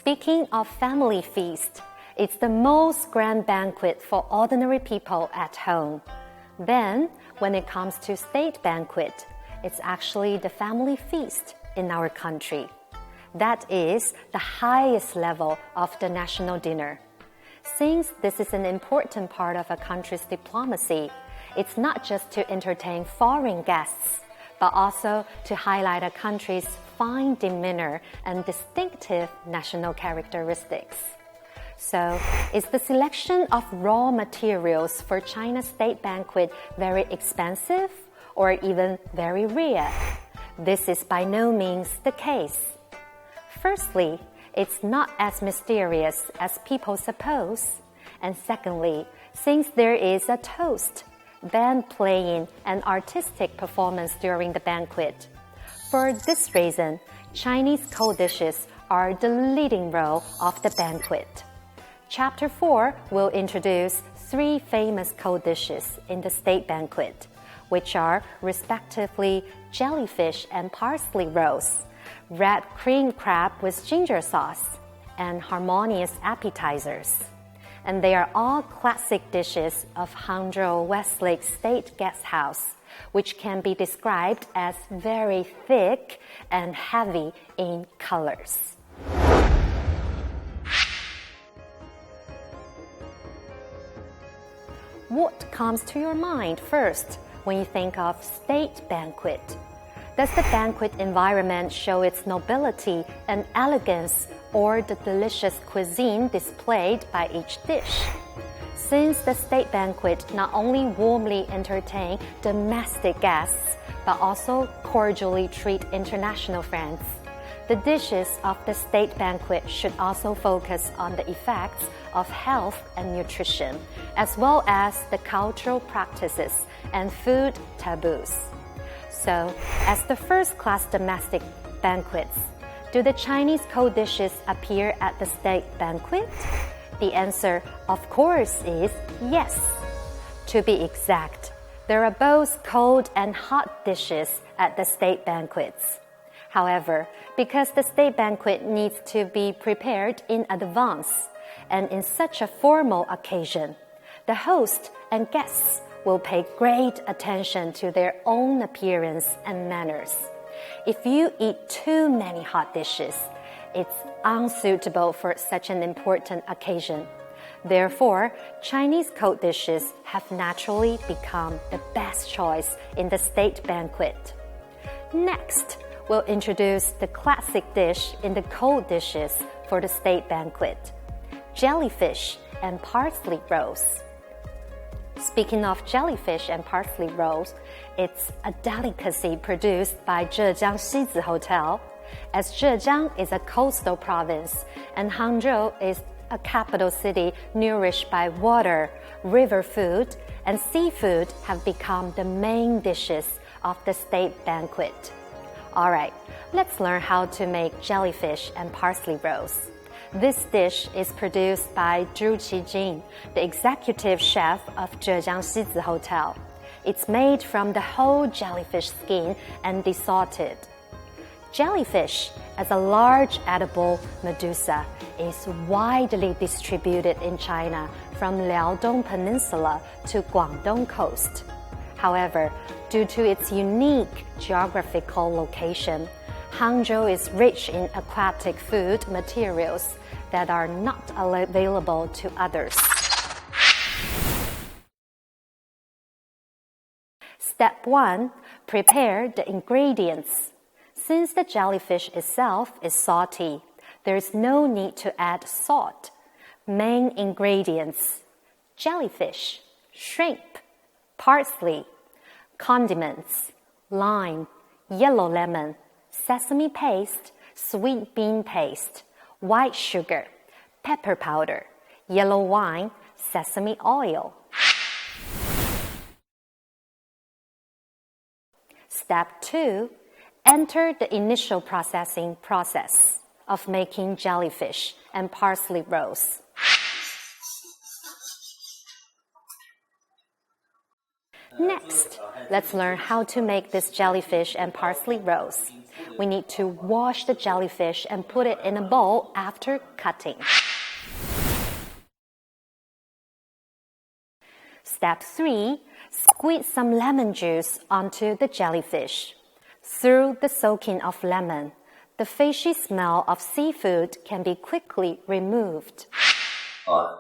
Speaking of family feast, it's the most grand banquet for ordinary people at home. Then, when it comes to state banquet, it's actually the family feast in our country. That is the highest level of the national dinner. Since this is an important part of a country's diplomacy, it's not just to entertain foreign guests, but also to highlight a country's fine demeanor and distinctive national characteristics. So, is the selection of raw materials for China's state banquet very expensive or even very rare? This is by no means the case. Firstly, it's not as mysterious as people suppose. And secondly, since there is a toast, band playing, and artistic performance during the banquet. For this reason, Chinese cold dishes are the leading role of the banquet. Chapter 4 will introduce 3 famous cold dishes in the state banquet, which are respectively jellyfish and parsley rolls, red cream crab with ginger sauce, and harmonious appetizers. And they are all classic dishes of Hangzhou Westlake State Guest House, which can be described as very thick and heavy in colors. What comes to your mind first when you think of state banquet? Does the banquet environment show its nobility and elegance, or the delicious cuisine displayed by each dish? Since the state banquet not only warmly entertain domestic guests, but also cordially treat international friends, the dishes of the state banquet should also focus on the effects of health and nutrition, as well as the cultural practices and food taboos. So, as the first-class domestic banquets, do the Chinese cold dishes appear at the state banquet? The answer, of course, is yes. To be exact, there are both cold and hot dishes at the state banquets. However, because the state banquet needs to be prepared in advance, and in such a formal occasion, the host and guests will pay great attention to their own appearance and manners. If you eat too many hot dishes, it's unsuitable for such an important occasion. Therefore, Chinese cold dishes have naturally become the best choice in the state banquet. Next, we'll introduce the classic dish in the cold dishes for the state banquet: jellyfish and parsley rolls. Speaking of jellyfish and parsley rolls, it's a delicacy produced by Zhejiang Xizi Hotel, as Zhejiang is a coastal province and Hangzhou is a capital city nourished by water, river food, and seafood have become the main dishes of the state banquet. Alright, let's learn how to make jellyfish and parsley rolls. This dish is produced by Zhu Qijing, the executive chef of Zhejiang Xizi Hotel. It's made from the whole jellyfish skin and desalted. Jellyfish, as a large edible medusa, is widely distributed in China from Liaodong Peninsula to Guangdong coast. However, due to its unique geographical location, Hangzhou is rich in aquatic food materials that are not available to others. Step 1. Prepare the ingredients. Since the jellyfish itself is salty, there is no need to add salt. Main ingredients: jellyfish, shrimp, parsley, condiments, lime, yellow lemon, sesame paste, sweet bean paste, white sugar, pepper powder, yellow wine, sesame oil. Step 2. Enter the initial processing process of making jellyfish and parsley rolls. Next, let's learn how to make this jellyfish and parsley rolls. we need to wash the jellyfish and put it in a bowl after cutting. Step 3. Squeeze some lemon juice onto the jellyfish. Through the soaking of lemon, the fishy smell of seafood can be quickly removed.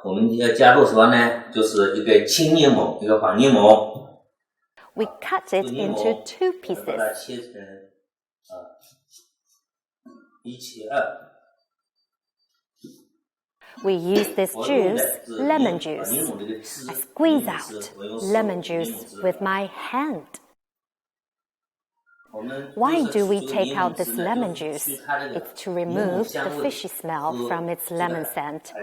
我们要加入什么呢？就是一个青柠檬，一个黄柠檬。We cut it into 2 pieces. 把它切成1:2。We use this juice, lemon juice. I squeeze out lemon juice with my hand. Why do we take out this lemon juice? It's to remove the fishy smell from its lemon scent.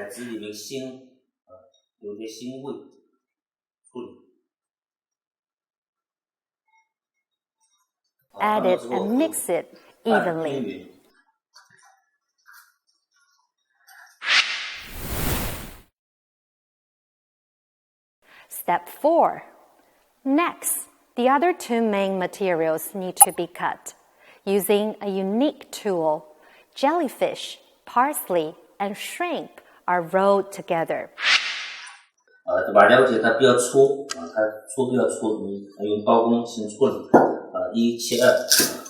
Add it and mix it evenly. Step 4. Next, the other 2 main materials need to be cut. Using a unique tool, jellyfish, parsley, and shrimp are rolled together. 把了解它比较粗它粗比较粗，用刀工先处理1:2。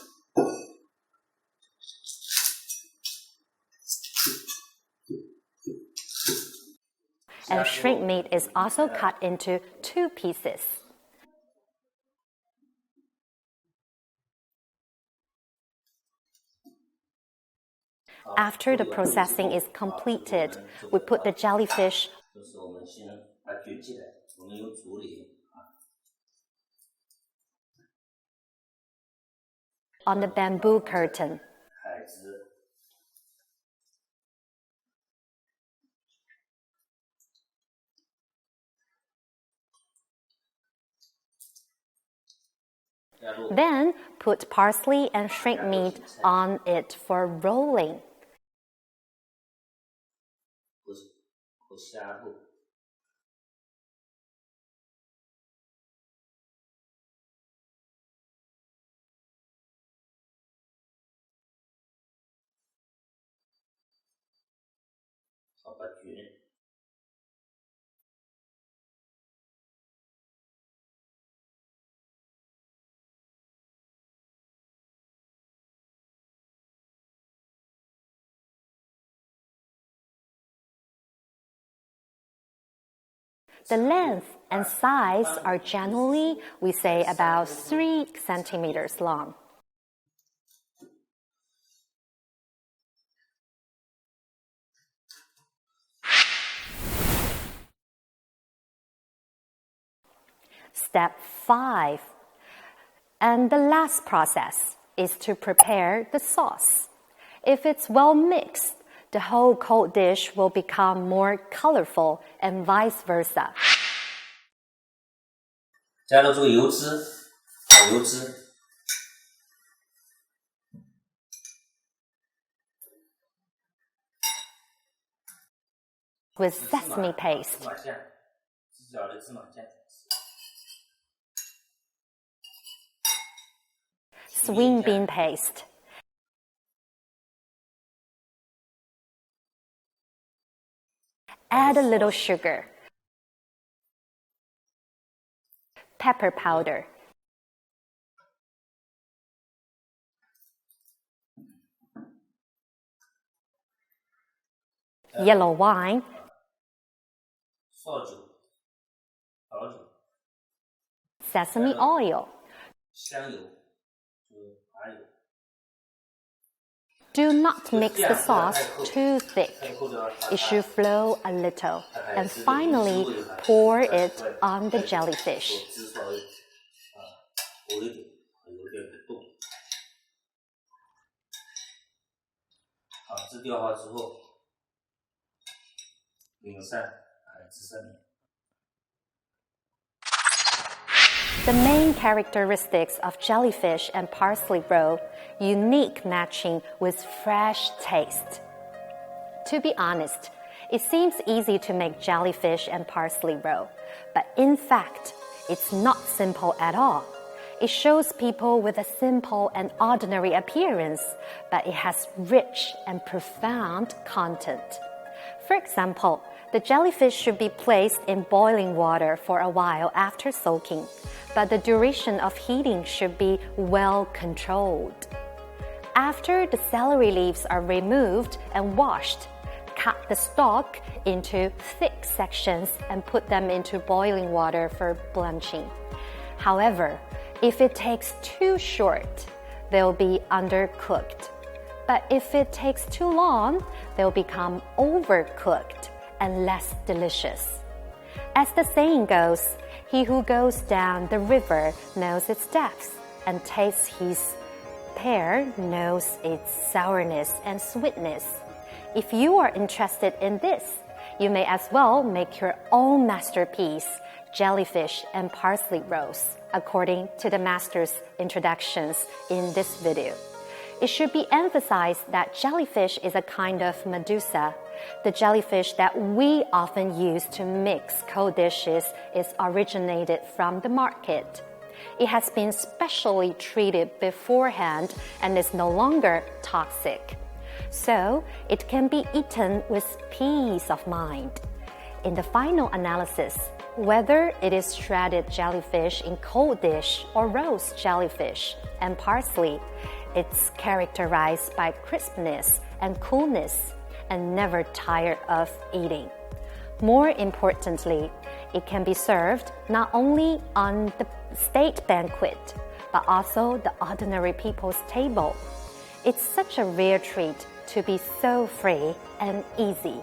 And shrimp meat is also cut into 2 pieces. After the processing is completed, we put the jellyfish on the bamboo curtain. Then put parsley and shrimp meat on it for rolling. The length and size are generally, we say, about 3 centimeters long. Step 5. And the last process is to prepare the sauce. If it's well mixed, the whole cold dish will become more colorful and vice versa. 加入这个油脂，油脂。With sesame paste. 芝麻酱，直角的芝麻酱。Swing bean paste. Add a little sugar, pepper powder, yellow wine, 绍酒、调酒、 sesame oil. 香油，就是麻油。 Do not mix the sauce too thick. It should flow a little. And finally, pour it on the jellyfish. 汁稍微厚一点，有点冻。汁调好之后，淋上海蜇上面。 The main characteristics of jellyfish and parsley roe, unique matching with fresh taste. To be honest, it seems easy to make jellyfish and parsley roe, but in fact, it's not simple at all. It shows people with a simple and ordinary appearance, but it has rich and profound content. For example, the jellyfish should be placed in boiling water for a while after soaking, but the duration of heating should be well controlled. After the celery leaves are removed and washed, cut the stalk into thick sections and put them into boiling water for blanching. However, if it takes too short, they'll be undercooked. But if it takes too long, they'll become overcooked and less delicious. As the saying goes, he who goes down the river knows its depths, and tastes his pear knows its sourness and sweetness. If you are interested in this, you may as well make your own masterpiece, jellyfish and parsley roast, according to the master's introductions in this video. It should be emphasized that jellyfish is a kind of medusa. The jellyfish that we often use to mix cold dishes is originated from the market. It has been specially treated beforehand and is no longer toxic. So it can be eaten with peace of mind. In the final analysis, whether it is shredded jellyfish in cold dish or roast jellyfish and parsley, it's characterized by crispness and coolness and never tired of eating. More importantly, it can be served not only on the state banquet, but also the ordinary people's table. It's such a rare treat to be so free and easy.